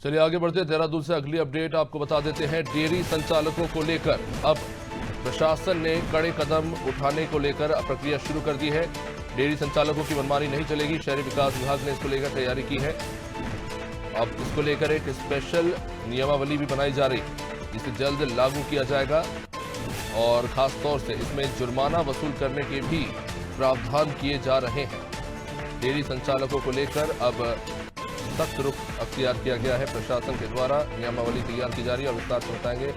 चलिए आगे बढ़ते हैं। देहरादून से अगली अपडेट आपको बता देते हैं। डेयरी संचालकों को लेकर अब प्रशासन ने कड़े कदम उठाने को लेकर प्रक्रिया शुरू कर दी है। डेयरी संचालकों की मनमानी नहीं चलेगी। शहरी विकास विभाग ने इसको लेकर तैयारी की है। अब इसको लेकर एक स्पेशल नियमावली भी बनाई जा रही है जिसे जल्द लागू किया जाएगा और खास तौर से इसमें जुर्माना वसूल करने के भी प्रावधान किए जा रहे हैं। डेयरी संचालकों को लेकर अब सख्त रुख अख्तियार किया गया है। प्रशासन के द्वारा नियमावली तैयार की जा रही है और विस्तार से बताएंगे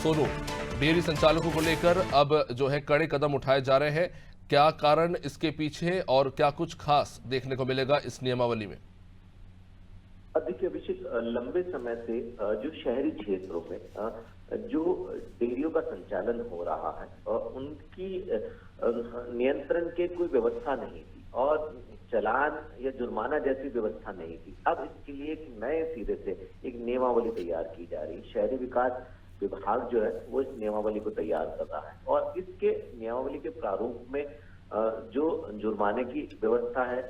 सोनू। डेयरी संचालकों को लेकर अब जो है कड़े कदम उठाए जा रहे हैं, क्या कारण इसके पीछे और क्या कुछ खास देखने को मिलेगा इस नियमावली में? देखिए अभिषेक, लंबे समय से जो शहरी क्षेत्रों में जो डेयरियों का संचालन हो रहा है उनकी नियंत्रण के कोई व्यवस्था नहीं थी और चालान या जुर्माना जैसी व्यवस्था नहीं थी। अब इसके लिए एक नए सिरे से एक नियमावली तैयार की जा रही है। शहरी विकास विभाग जो है वो इस नियमावली को तैयार कर रहा है और इसके नियमावली के प्रारूप में जो जुर्माने की व्यवस्था है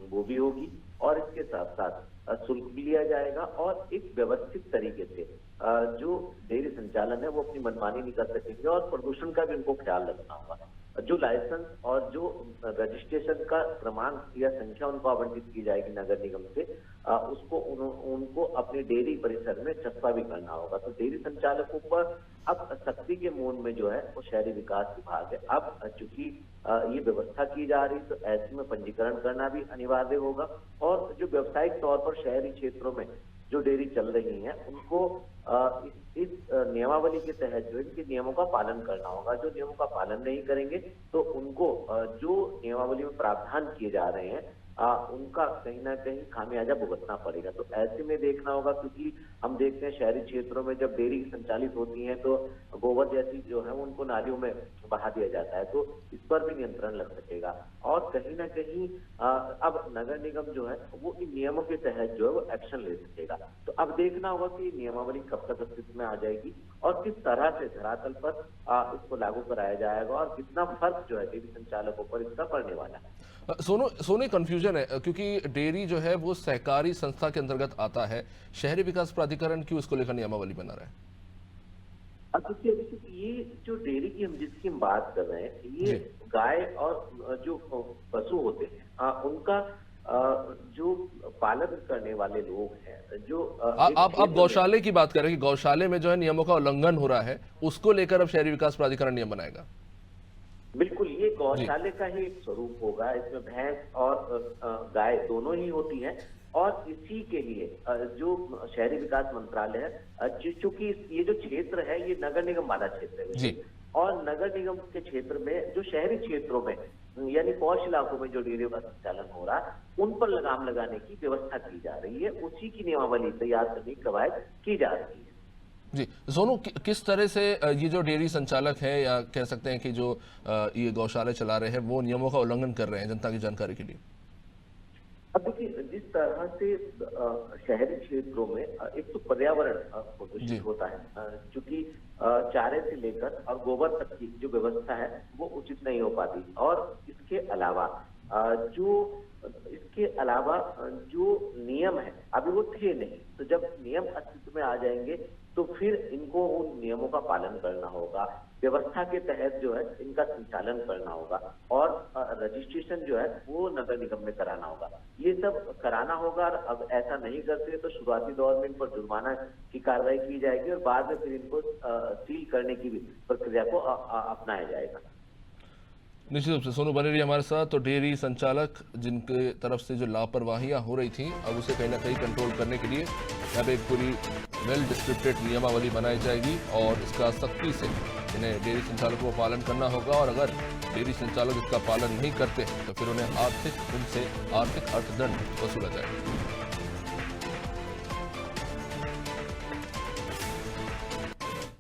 वो भी होगी और इसके साथ साथ शुल्क भी लिया जाएगा और एक व्यवस्थित तरीके से जो डेयरी संचालन है वो अपनी मनमानी नहीं कर सकेंगे और प्रदूषण का भी उनको ख्याल रखना होगा। जो लाइसेंस और जो रजिस्ट्रेशन का क्रमांक या संख्या उनको आवंटित की जाएगी नगर निगम से, उसको उनको अपने डेयरी परिसर में चस्पा भी करना होगा। तो डेयरी संचालकों पर अब सख्ती के मोड में जो है वो शहरी विकास विभाग है। अब चूंकि ये व्यवस्था की जा रही तो ऐसे में पंजीकरण करना भी अनिवार्य होगा और जो व्यावसायिक तौर पर शहरी क्षेत्रों में जो डेयरी चल रही हैं उनको इस नियमावली के तहत जो इनके नियमों का पालन करना होगा। जो नियमों का पालन नहीं करेंगे तो उनको जो नियमावली में प्रावधान किए जा रहे हैं उनका कहीं ना कहीं खामियाजा भुगतना पड़ेगा। तो ऐसे में देखना होगा, क्योंकि हम देखते हैं शहरी क्षेत्रों में जब डेयरी संचालित होती हैं तो गोबर जैसी जो है उनको नालियों में बहा दिया जाता है, तो इस पर भी नियंत्रण लग सकेगा और कहीं ना कहीं अब नगर निगम जो है वो इन नियमों के तहत जो है वो एक्शन ले सकेगा। तो अब देखना होगा कि नियमावली कब तक अस्तित्व में आ जाएगी और किस तरह से धरातल पर इसको लागू कराया जाएगा और कितना फर्क जो है डेयरी संचालकों पर इसका पड़ने वाला है। सोनू कंफ्यूजन है क्योंकि डेयरी जो है वो सहकारी संस्था के अंतर्गत आता है। शहरी विकास प्राधिकरण क्यों इसको लेकर नियमावली बना रहा है? अब देखिए ये जो डेयरी की हम जिसकी हम बात कर रहे हैं ये गाय और जो पशु होते हैं उनका जो पालन करने वाले लोग हैं जो आप गौशाले की बात कर रहे हैं कि गौशाले में जो है नियमों का उल्लंघन हो रहा है, उसको लेकर अब शहरी विकास प्राधिकरण नियम बनाएगा। बिल्कुल, ये गौशाले का ही एक स्वरूप होगा। इसमें भैंस और गाय दोनों ही होती हैं और इसी के लिए जो शहरी विकास मंत्रालय है, चूंकि ये जो क्षेत्र है ये नगर निगम वाला क्षेत्र है और नगर निगम के क्षेत्र में जो शहरी क्षेत्रों में यानी पौष इलाकों में जो डेयरियों का संचालन हो रहा है उन पर लगाम लगाने की व्यवस्था की जा रही है। उसी की नियमावली तैयार करने की कवायद की जा रही है। जी सोनू, किस तरह से ये जो डेयरी संचालक है या कह सकते हैं कि जो ये गौशाले चला रहे हैं वो नियमों का उल्लंघन कर रहे हैं, जनता की जानकारी के लिए? अब देखिए जिस तरह से शहरी क्षेत्रों में एक तो पर्यावरण प्रदूषित होता है, क्योंकि चारे से लेकर और गोबर तक की जो व्यवस्था है वो उचित नहीं हो पाती और इसके अलावा जो नियम है अभी वो थे नहीं, तो जब नियम अस्तित्व में आ जाएंगे तो फिर इनको उन नियमों का पालन करना होगा, व्यवस्था के तहत जो है इनका संचालन करना होगा और रजिस्ट्रेशन जो है वो नगर निगम में कराना होगा। ये सब कराना होगा और अब ऐसा नहीं करते तो शुरुआती दौर में इन पर जुर्माना की कार्रवाई की जाएगी और बाद में फिर इनको सील करने की भी प्रक्रिया को अपनाया जाएगा। निश्चित रूप से सोनू बने रही हमारे साथ। तो डेयरी संचालक जिनके तरफ से जो लापरवाहियां हो रही थी अब उसे कहीं ना कहीं कंट्रोल करने के लिए अब एक पूरी वेल डिस्क्रिप्टेड नियमावली बनाई जाएगी और इसका सख्ती से इन्हें डेयरी संचालकों को पालन करना होगा और अगर डेयरी संचालक इसका पालन नहीं करते तो फिर उन्हें उनसे आर्थिक अर्थदंड वसूला जाएगा।